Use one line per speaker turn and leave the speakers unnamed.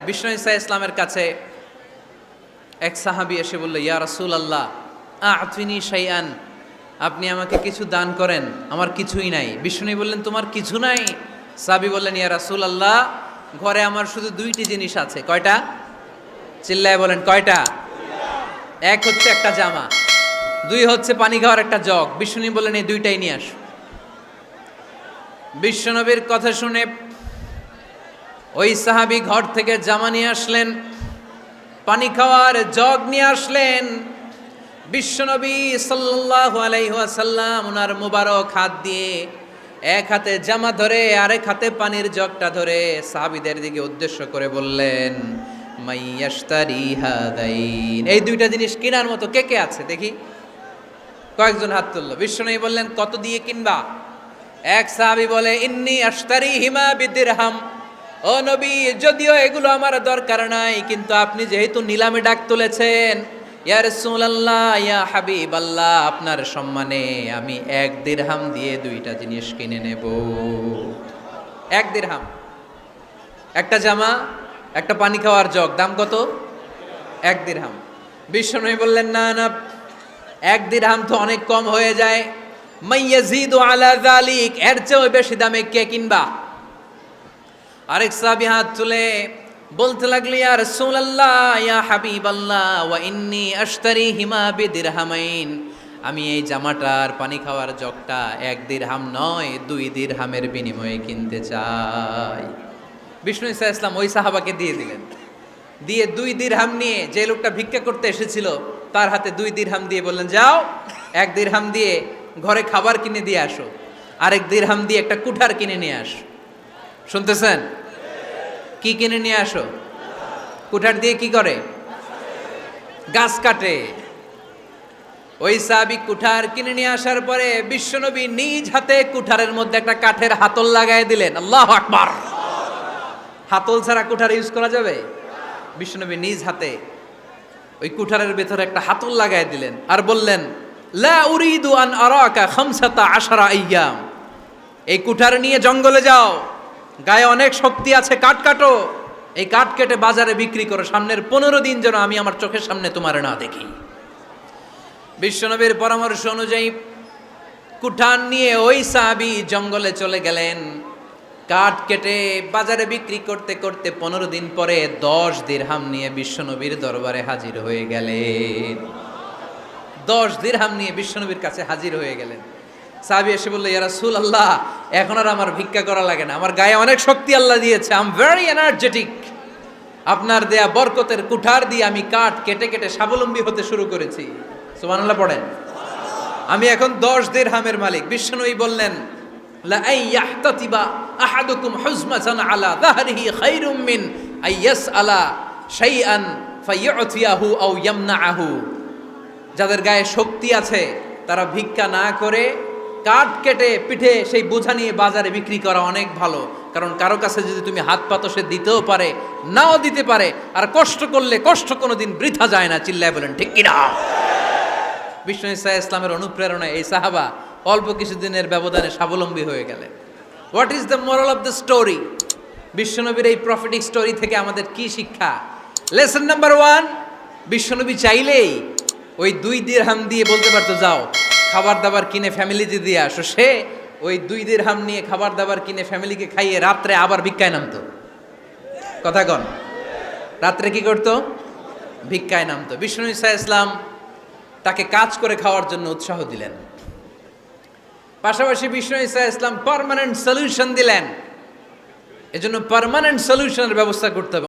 বিষ্ণু ঈসা ইসলামের কাছে এক সাহাবী এসে বলল, ইয়া রাসূলুল্লাহ আ'তিনি শাইআন, আপনি আমাকে কিছু দান করেন, আমার কিছুই নাই। বিষ্ণু বললেন, তোমার কিছু নাই? সাহাবী বললেন, ইয়া রাসূলুল্লাহ ঘরে আমার শুধু দুইটি জিনিস আছে। কয়টা? চিল্লায় বলেন, কয়টা? এক হচ্ছে একটা জামা, দুই হচ্ছে পানি খাওয়ার একটা জগ। বিষ্ণু বললেন, এই দুইটাই নিয়ে আস। বিশ্বনবীর কথা শুনে ওই সাহাবী ঘর থেকে জামা নিয়ে আসলেন, পানি খাওয়ার জগ নিয়ে আসলেন। বিশ্বনবী সাল্লাল্লাহু আলাইহি ওয়াসাল্লাম ওনার মুবারক হাত দিয়ে এক হাতে জামা ধরে আরেক হাতে পানির জগটা ধরে সাহাবীদের দিকে উদ্দেশ্য করে বললেন, মাইয়াশতারি হাদাইন, এই দুইটা জিনিস কেনার মতো কে কে আছে দেখি। কয়েকজন হাত তুলল। বিশ্বনবী বললেন, কত দিয়ে কিনবা? এক সাহাবী বলে, ইন্নী আশতারিহিমা বিদিরহাম, ও নবী যদিও এগুলো আমার দরকার নাই, কিন্তু আপনি যেহেতু নিলামে ডাক তুলেছেন, ইয়া রাসূলুল্লাহ ইয়া হাবিবাল্লাহ, আপনার সম্মানে আমি 1 দিরহাম দিয়ে দুইটা জিনিস কিনে নেব। 1 দিরহাম, একটা জামা, একটা পানি খাওয়ার জগ, দাম কত? 1 দিরহাম। বিশ্বনবী বললেন, না না, 1 দিরহাম তো অনেক কম হয়ে যায়, মাইয়াজিদু আলা যালিক, এর চেয়ে বেশি দামে কে কিনবা? আরেক সাহাবী হাত তুলে বলতে লাগলো, ইয়া রাসূলুল্লাহ ইয়া হাবিবাল্লাহ ওয়া ইন্নী আশতারিহিমা বিদিরহামাইন, আমি এই জামাটার পানি খাওয়ার জগটা 1 দিরহাম নয় 2 দিরহামের বিনিময়ে কিনতে চাই। বিষ্ণু ঈসা ইসলাম ওই সাহাবাকে দিয়ে দিলেন। দিয়ে 2 দিরহাম নিয়ে যে লোকটা ভিক্ষা করতে এসেছিল তার হাতে 2 দিরহাম দিয়ে বললেন, যাও 1 দিরহাম দিয়ে ঘরে খাবার কিনে দিয়ে আসো, আরেক দিরহাম দিয়ে একটা কুঠার কিনে নিয়ে আসো। শুনতেছেন? কি কিনে নিয়ে আসো? কুঠার দিয়ে কি করে? গাছ কাটে। ওই সাহাবী কুঠার কিনে নিয়ে আসার পরে বিশ্বনবী নিজ হাতে কুঠারের মধ্যে একটা কাঠের হাতল লাগাই দিলেন। আল্লাহু আকবার! হাতল ছাড়া কুঠার ইউজ করা যাবে? বিশ্বনবী নিজ হাতে ওই কুঠারের ভেতরে একটা হাতল লাগাই দিলেন আর বললেন, লা উরিদু আন আরাকা 15 আইয়াম, এই কুঠার নিয়ে জঙ্গলে যাও, গায়ে অনেক শক্তি আছে, কাঠ কাটো, এই কাঠ কেটে বাজারে বিক্রি করো, সামনের 15 দিন যেন আমি আমার চোখের সামনে তোমার না দেখি। বিশ্বনবীর পরামর্শ অনুযায়ী কুঠার নিয়ে ওই সাহাবী জঙ্গলে চলে গেলেন। কাঠ কেটে বাজারে বিক্রি করতে করতে 15 দিন পরে 10 দিরহাম নিয়ে বিশ্বনবীর দরবারে হাজির হয়ে গেলেন। 10 দিরহাম নিয়ে বিশ্বনবীর কাছে হাজির হয়ে গেলেন। সাহাবী এসে বলল, ইয়া রাসূলুল্লাহ এখন আর আমার ভিক্ষা করা লাগে না, আমার গায়ে অনেক শক্তি আল্লাহ দিয়েছে, আই এম ভেরি এনার্জেটিক, আপনার দেয়া বরকতের কুঠার দিয়ে আমি কাঠ কেটে কেটে স্বাবলম্বী হতে শুরু করেছি। সুবহানাল্লাহ পড়েন। আমি এখন 10 দিরহামের মালিক। বিশ্বনবী বললেন, লা আইয়াহতাতিবা আহাদুকুম হুজমাতান আলা যাহরিহি খায়রুম মিন আইয়াসআলা শাইআন ফায়ুতিয়াহু আও ইয়ামনাহু, যাদের গায়ে শক্তি আছে তারা ভিক্ষা না করে কাঠ কেটে পিঠে সেই বোঝা নিয়ে বাজারে বিক্রি করা অনেক ভালো। কারণ কারো কাছে যদি তুমি হাত পাতো, সে দিতেও পারে নাও দিতে পারে, আর কষ্ট করলে কষ্ট কোনোদিন বৃথা যায় না। চিল্লায় বলেন ঠিক কিনা? বিষ্ণু ঈসা ইসলামের অনুপ্রেরণায় এই সাহাবা অল্প কিছুদিনের ব্যবধানে স্বাবলম্বী হয়ে গেলেন। What is the moral of the story? বিশ্বনবীর এই প্রফিটিক স্টোরি থেকে আমাদের কি শিক্ষা? লেসন নাম্বার 1, বিশ্বনবী চাইলেই ওই 2 দিরহাম দিয়ে বলতে পারতো, যাও খাবার দাবার কিনে ফ্যামিলিতে দিয়ে আসো। সে ওই 2 দিরহাম নিয়ে খাবার দাবার কিনে ফ্যামিলিকে খাইয়ে রাত্রে আবার ভিক্ষায় নামতো। কথা কন, রাত্রে কি করতো? ভিক্ষায় নামতো। বিষ্ণু ঈসা ইসলাম তাকে কাজ করে খাওয়ার জন্য উৎসাহ দিলেন। পাশাপাশি বিষ্ণু ঈসা ইসলাম পার্মানেন্ট সলিউশন দিলেন। এজন্য পার্মানেন্ট সলিউশনের ব্যবস্থা করতে হবে।